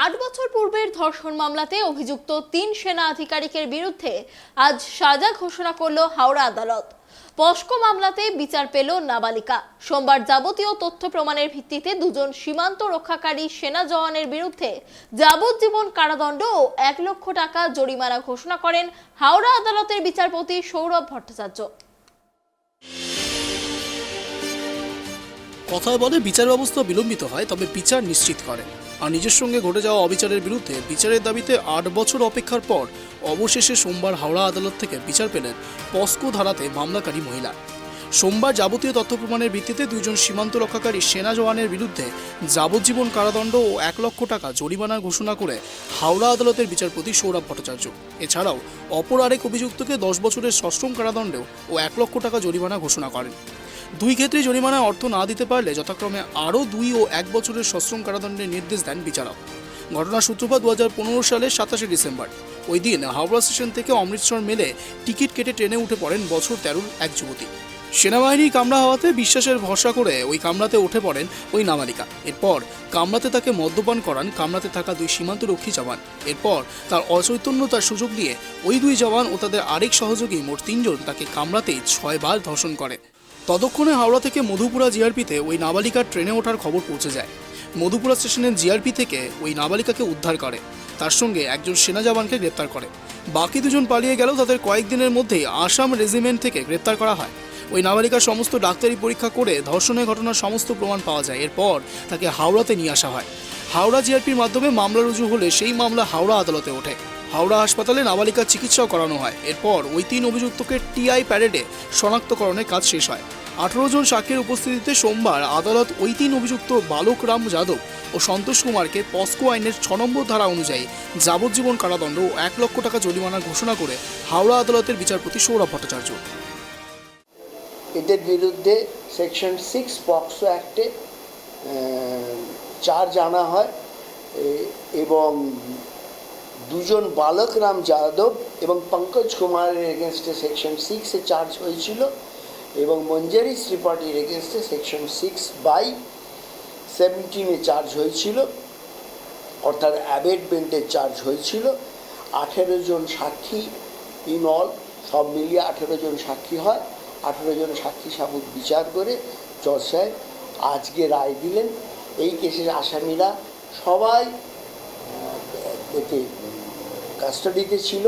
8 বছর পূর্বের ধর্ষণ মামলাতে অভিযুক্ত 3 সেনা আধিকারিকের বিরুদ্ধে আজ সাজা ঘোষণা করল হাওড়া আদালত। পস্কো মামলাতে বিচার পেল নাবালিকা। সোমবার যাবতীয় তথ্য প্রমাণের ভিত্তিতে দুজন সীমান্ত রক্ষাকারী সেনা জওয়ানের বিরুদ্ধে যাবজ্জীবন কারাদণ্ড ও 1 লক্ষ টাকা জরিমানা ঘোষণা করেন হাওড়া আদালতের বিচারপতি সৌরভ ভট্টাচার্য। কথায় বলে বিচার ব্যবস্থা বিলম্বিত হয়, তবে বিচার নিশ্চিত করে। আর নিজের সঙ্গে ঘটে যাওয়া অবিচারের বিরুদ্ধে বিচারের দাবিতে 8 বছর অপেক্ষার পর অবশেষে সোমবার হাওড়া আদালত থেকে বিচার পেলেন পস্কো ধারাতে মামলাকারী মহিলা। সোমবার যাবতীয় তথ্য প্রমাণের ভিত্তিতে দুইজন সীমান্ত রক্ষাকারী সেনা জওয়ানের বিরুদ্ধে যাবজ্জীবন কারাদণ্ড ও 1 লক্ষ টাকা জরিমানা ঘোষণা করে হাওড়া আদালতের বিচারপতি সৌরভ ভট্টাচার্য। এছাড়াও অপর আরেক অভিযুক্তকে 10 বছরের সশ্রম কারাদণ্ডেও ও 1 লক্ষ টাকা জরিমানা ঘোষণা করেন। দুই ক্ষেত্রে জরিমানায় অর্থ না দিতে পারলে যথাক্রমে আরও 2 ও 1 বছরের সশ্রম কারাদণ্ডের নির্দেশ দেন বিচারক। ঘটনার সূত্রপাত 2015 সালের 27শে ডিসেম্বর। ওই দিন হাওড়া স্টেশন থেকে অমৃতসর মেলে টিকিট কেটে ট্রেনে উঠে পড়েন বছর 13 এক যুবতী। সেনাবাহিনীর কামরা হওয়াতে বিশ্বাসের ভরসা করে ওই কামরাতে উঠে পড়েন ওই নাবালিকা। এরপর কামরাতে তাকে মদ্যপান করান কামরাতে থাকা 2 সীমান্তরক্ষী জওয়ান। এরপর তার অচৈতন্যতার সুযোগ নিয়ে ওই 2 জওয়ান ও তাদের আরেক সহযোগী মোট 3 জন তাকে কামরাতেই 6 বার ধর্ষণ করে। ততক্ষণে হাওড়া থেকে মধুপুরা জিআরপিতে ওই নাবালিকার ট্রেনে ওঠার খবর পৌঁছে যায়। মধুপুরা স্টেশনের জিআরপি থেকে ওই নাবালিকাকে উদ্ধার করে, তার সঙ্গে একজন সেনা জওয়ানকে গ্রেপ্তার করে। বাকি 2 জন পালিয়ে গেলেও তাদের কয়েকদিনের মধ্যেই আসাম রেজিমেন্ট থেকে গ্রেপ্তার করা হয়। ওই নাবালিকার সমস্ত ডাক্তারি পরীক্ষা করে ধর্ষণের ঘটনার সমস্ত প্রমাণ পাওয়া যায়। এরপর তাকে হাওড়াতে নিয়ে আসা হয়। হাওড়া জিআরপির মাধ্যমে মামলা রুজু হলে সেই মামলা হাওড়া আদালতে ওঠে। হাওড়া হাসপাতালে নাবালিকার চিকিৎসাও করানো হয়। এরপর ওই 3 অভিযুক্তকে টিআই প্যারেডে শনাক্তকরণের কাজ শেষ হয়। 18 জন সাক্ষীর উপস্থিতিতে সোমবার আদালত ওই 3 অভিযুক্ত বালক রাম যাদব ও সন্তোষ কুমারকে পস্কো আইনের 6 নম্বর ধারা অনুযায়ী যাবজ্জীবন কারাদণ্ড ও 1 লক্ষ টাকা জরিমানা ঘোষণা করে হাওড়া আদালতের বিচারপতি সৌরভ ভট্টাচার্য। এদের বিরুদ্ধে সেকশন 6 পক্সো অ্যাক্টে চার্জ আনা হয় এবং 2 জন বালক রাম যাদব এবং পঙ্কজ কুমারের এগেনস্টে সেকশন 6-এ চার্জ হয়েছিল এবং মঞ্জরি ত্রিপাঠীর এগেনস্টে সেকশন 6/17-এ চার্জ হয়েছিল, অর্থাৎ অ্যাবেটমেন্টের চার্জ হয়েছিল। 18 জন সাক্ষী ইন অল, সব মিলিয়ে 18 জন সাক্ষী হয়। 18 জন সাক্ষী সাবুত বিচার করে জজ সাহেব আজকে রায় দিলেন। এই কেসের আসামিরা সবাই এতে কাস্টাডিতে ছিল,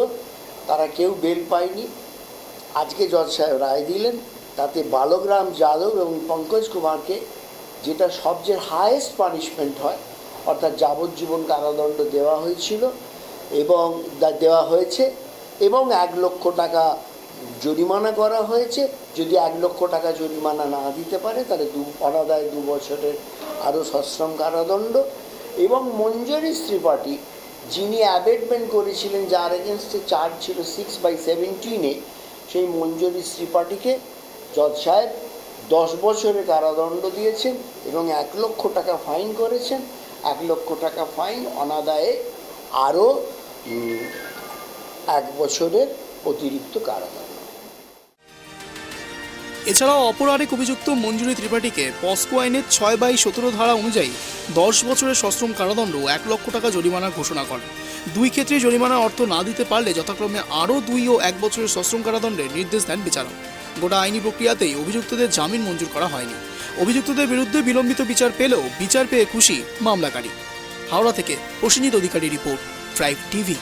তারা কেউ বেল পায়নি। আজকে জজ সাহেব রায় দিলেন, তাতে বালকরাম যাদব এবং পঙ্কজ কুমারকে, যেটা সবচেয়ে হায়েস্ট পানিশমেন্ট হয়, অর্থাৎ যাবজ্জীবন কারাদণ্ড দেওয়া হয়েছিল এবং দেওয়া হয়েছে এবং 1 লক্ষ টাকা জরিমানা করা হয়েছে। যদি 1 লক্ষ টাকা জরিমানা না দিতে পারে তাহলে অনাদায় 2 বছরের আরও সশ্রম কারাদণ্ড। এবং মঞ্জরি ত্রিপাঠী, যিনি অ্যাবেটমেন্ট করেছিলেন, যার এগেনস্টে চার্জ ছিল 6/17-এ, সেই মঞ্জরি ত্রিপাঠীকে জজ সাহেব 10 বছরের কারাদণ্ড দিয়েছেন এবং 1 লক্ষ টাকা ফাইন করেছেন। 1 লক্ষ টাকা ফাইন, অনাদায়ে আরও 1 বছরের অতিরিক্ত কারাদণ্ড। এছাড়াও অপর আরেক অভিযুক্ত মঞ্জুরি ত্রিপাঠীকে পস্কো আইনের 6/17 ধারা অনুযায়ী 10 বছরের সশ্রম কারাদণ্ড ও 1 লক্ষ টাকা জরিমানা ঘোষণা করে। 2 ক্ষেত্রে জরিমানার অর্থ না দিতে পারলে যথাক্রমে আরও 2 ও 1 বছরের সশ্রম কারাদণ্ডের নির্দেশ দেন বিচারক। গোটা আইনি প্রক্রিয়াতেই অভিযুক্তদের জামিন মঞ্জুর করা হয়নি। অভিযুক্তদের বিরুদ্ধে বিলম্বিত বিচার পেলেও বিচার পেয়ে খুশি মামলাকারী। হাওড়া থেকে প্রসেনজিৎ অধিকারী রিপোর্ট, ট্রাইব টিভি।